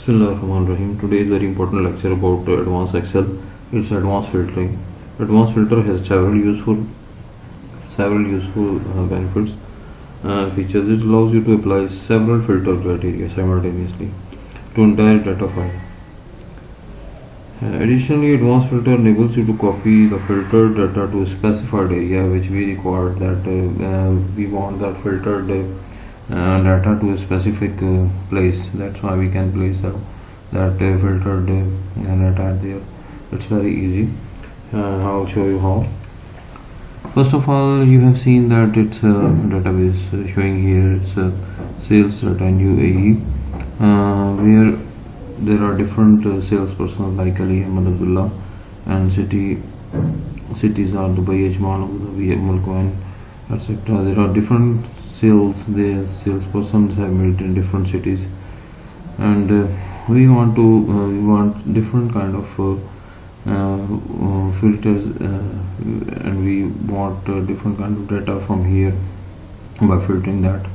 Bismillahirrahmanirrahim. Today is very important lecture about advanced Excel. It's advanced filtering. Advanced filter has several useful benefits features. It allows you to apply several filter criteria simultaneously to entire data file. Additionally, advanced filter enables you to copy the filtered data to a specified area which we require that we want that filtered data to a specific place. That's why we can place that filtered data there. It's very easy. I'll show you how. First of all, you have seen that it's a database showing here. It's sales data in UAE, where there are different salespersons like Ali Ahmad Abdullah, and cities are Dubai, Ajman, Abu Dhabi, Mulkoin, etc. There are different salespersons have made in different cities, and we want different kind of filters, and we want different kind of data from here by filtering that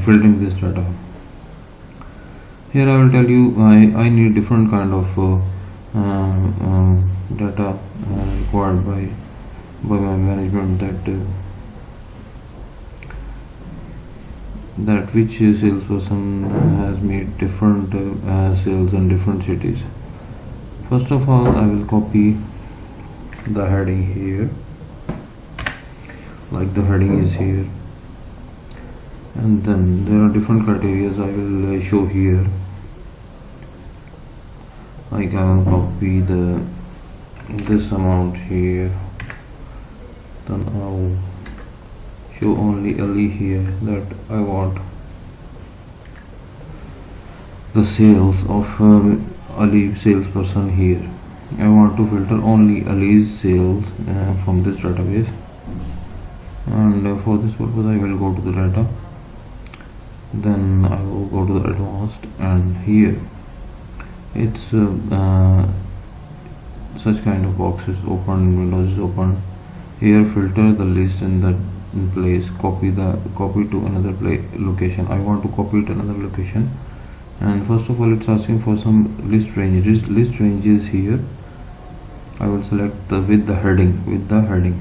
filtering this data. Here I will tell you I need different kind of data required by my management, that which salesperson has made different sales in different cities. First of all, I will copy the heading here, like the heading is here, and then there are different criteria I will show here. Like I will copy this amount here, then I'll show only Ali here, that I want the sales of Ali salesperson here. I want to filter only Ali's sales from this database, and for this purpose I will go to the data, then I will go to the advanced, and here it's such kind of boxes open, windows is open. Here filter the list in the place, copy to another location. I want to copy to another location, and first of all it's asking for some list ranges. List ranges here I will select with the heading.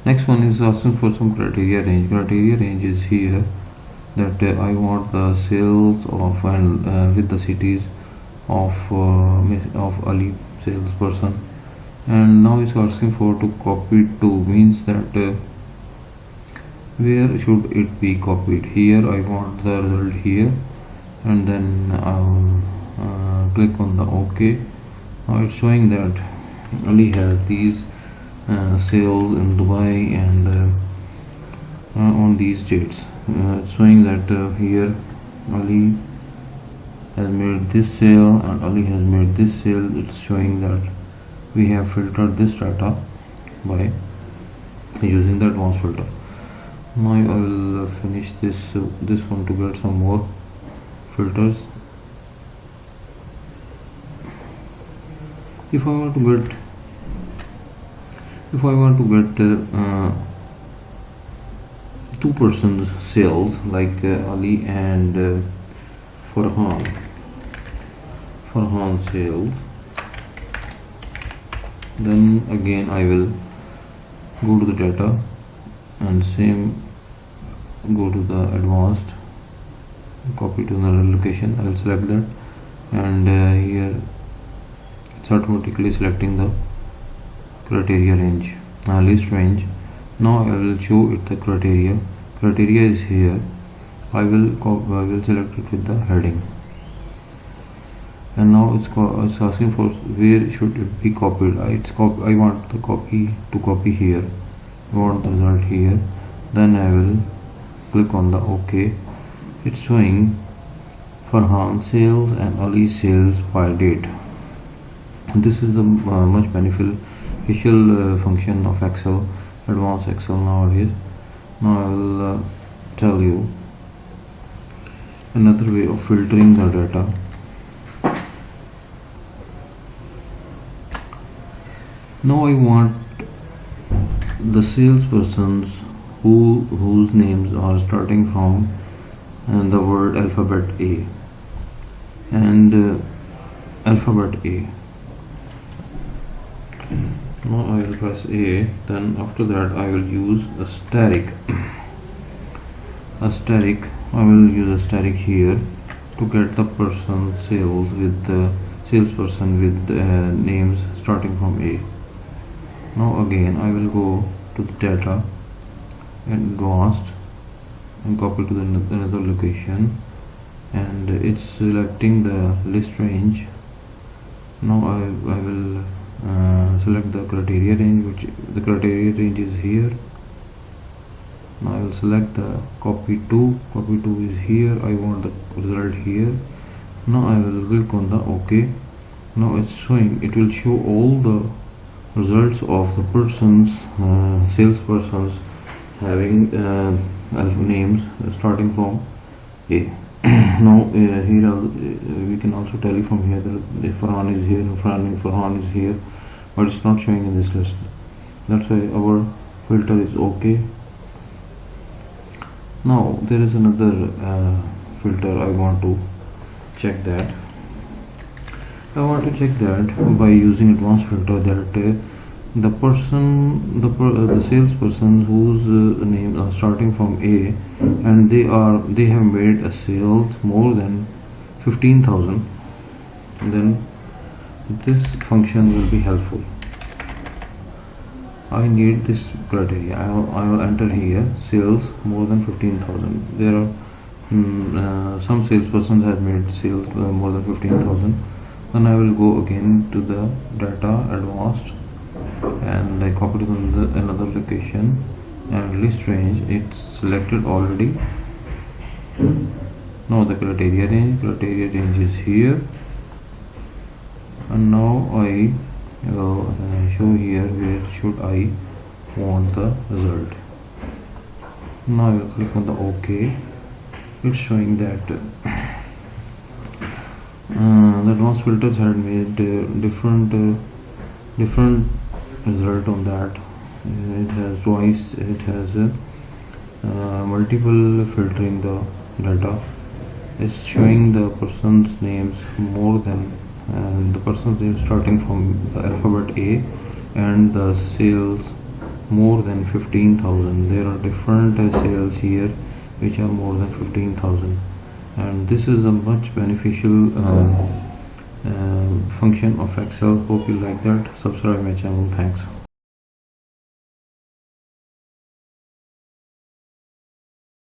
Next one is asking for some criteria range. Criteria range is here, that I want the sales of and with the cities of Ali salesperson, and now it's asking for to copy to, means that where should it be copied. Here I want the result here, and then I'll click on the OK. Now it's showing that Ali has these sales in Dubai and on these dates. It's showing that here Ali has made this sale and Ali has made this sale. It's showing that we have filtered this data by using the advanced filter. Now I will finish this one to get some more filters. If I want to get two persons sales, like Ali and Farhan sales, then again I will go to the data and same go to the advanced, copy to another location. I will select that, and here it's automatically selecting the criteria range, list range. Now I will show it the criteria is here. I will select it with the heading, and now it's asking for where should it be copied. I want the copy here. I want the result here. Then I will click on the OK. It's showing Farhan sales and Ali sales by date. This is the much beneficial function of Excel, advanced Excel nowadays. Now I will tell you another way of filtering the data. Now I want the salespersons whose names are starting from the word alphabet A and alphabet A. Now I will press A, then after that I will use asterisk. I will use asterisk here to get the person sales with the salesperson with names starting from A. Now again I will go to the data and advanced and copy to the another location, and it's selecting the list range. Now I will select the criteria range, which the criteria range is here. Now I will select the copy to is here. I want the result here. Now I will click on the OK. Now it's showing, it will show all the results of the persons, salespersons having names starting from A. Now here we can also tell from here that if Farhan is here and Farhan is here, but it's not showing in this list. That's why our filter is OK. Now there is another filter I want to check that. I want to check that by using advanced filter that the person, the salesperson whose names are starting from A and they have made a sales more than 15,000, then this function will be helpful. I need this criteria. I will enter here sales more than 15,000. There are some salespersons have made sales more than 15,000. Then I will go again to the data advanced and I copy to another location, and list range it's selected already. Now the criteria range is here, and now I will show here where should I want the result. Now I will click on the OK. It's showing that the advanced filters had made different result on that. It has twice, it has multiple filtering the data. It's showing the person's names more than the person's name starting from the alphabet A and the sales more than 15,000. There are different sales here which are more than 15,000, and this is a much beneficial function of Excel. Hope you like that. Subscribe my channel. Thanks.